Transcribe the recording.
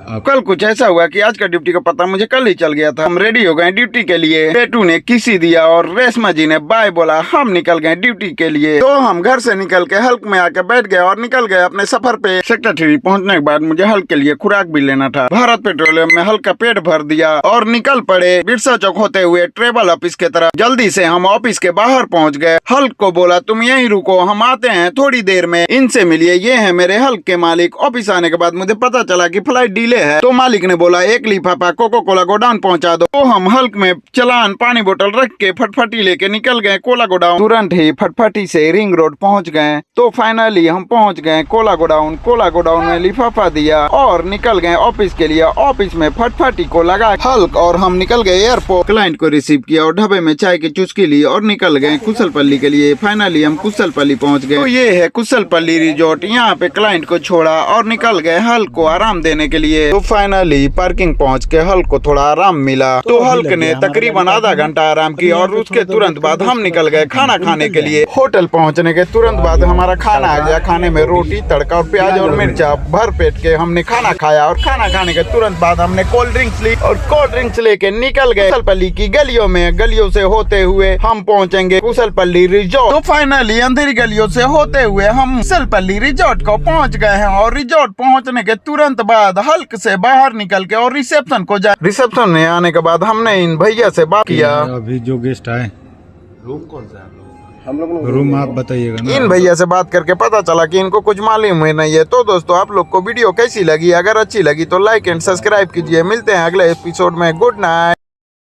कल कुछ ऐसा हुआ कि आज का ड्यूटी का पता मुझे कल ही चल गया था। हम रेडी हो गए ड्यूटी के लिए। पेटू ने किसी दिया और रेशमा जी ने बाय बोला। हम निकल गए ड्यूटी के लिए। तो हम घर से निकल के हल्क में आके बैठ गए और निकल गए अपने सफर पे। सेक्टर 3 पहुंचने के बाद मुझे हल्क के लिए खुराक भी लेना था। भारत पेट्रोलियम में हल्क का पेट भर दिया और निकल पड़े बिरसा चौक होते हुए ट्रेवल ऑफिस के तरफ। जल्दी से हम ऑफिस के बाहर पहुंच गए। हल्क को बोला तुम यहीं रुको, हम आते हैं थोड़ी देर में, इनसे मिलिए, ये है मेरे हल्क के मालिक। ऑफिस आने के बाद मुझे पता चला कि फ्लाइट डिले है। तो मालिक ने बोला एक लिफाफा कोको कोला गोडाउन पहुंचा दो। तो हम हल्क में चलान पानी बोतल रख के फटफटी लेके निकल गए कोला गोडाउन। तुरंत ही फटफटी से रिंग रोड पहुंच गए। तो फाइनली हम पहुंच गए कोला गोडाउन। कोला गोडाउन में लिफाफा दिया और निकल गए ऑफिस के लिए। ऑफिस में फटफटी को लगा हल्क और हम निकल गए एयरपोर्ट। क्लाइंट को रिसीव किया और ढाबे में चाय की चुस्की ली और निकल गए कुशलपल्ली के लिए। फाइनली हम कुशलपल्ली पहुंच गए। तो ये है कुशलपल्ली रिजॉर्ट। यहाँ पे क्लाइंट को छोड़ा और निकल गए हल्क को आराम देने के लिए। तो फाइनली पार्किंग पहुंच के हल्क को थोड़ा आराम मिला। तो हल्क ने तकरीबन आधा घंटा आराम किया और उसके तुरंत बाद हम निकल गए खाना खाने के लिए। होटल पहुंचने के तुरंत बाद हमारा खाना आ गया। खाने में रोटी तड़का और प्याज और मिर्चा भर पेट के हमने खाना खाया और खाना खाने के तुरंत बाद हमने कोल्ड ड्रिंक्स ली और कोल्ड ड्रिंक्स लेके निकल गए कुशलपल्ली की गलियों में। गलियों से होते हुए हम पहुंचेंगे कुशलपल्ली रिजॉर्ट। तो फाइनली अंधेरी गलियों से होते हुए हम कुशलपल्ली रिजॉर्ट को पहुंच गए हैं और रिजॉर्ट पहुंचने के तुरंत बाद हल्क से बाहर निकल के और रिसेप्शन को जाए। रिसेप्शन में आने के बाद हमने इन भैया से बात किया। अभी जो गेस्ट आए, रूम कौन सा है हम लोग रूम आप बताइएगा ना। इन भैया से बात करके पता चला कि इनको कुछ मालूम ही नहीं है। तो दोस्तों आप लोग को वीडियो कैसी लगी? अगर अच्छी लगी तो लाइक एंड सब्सक्राइब कीजिए। मिलते हैं अगले एपिसोड में। Good night.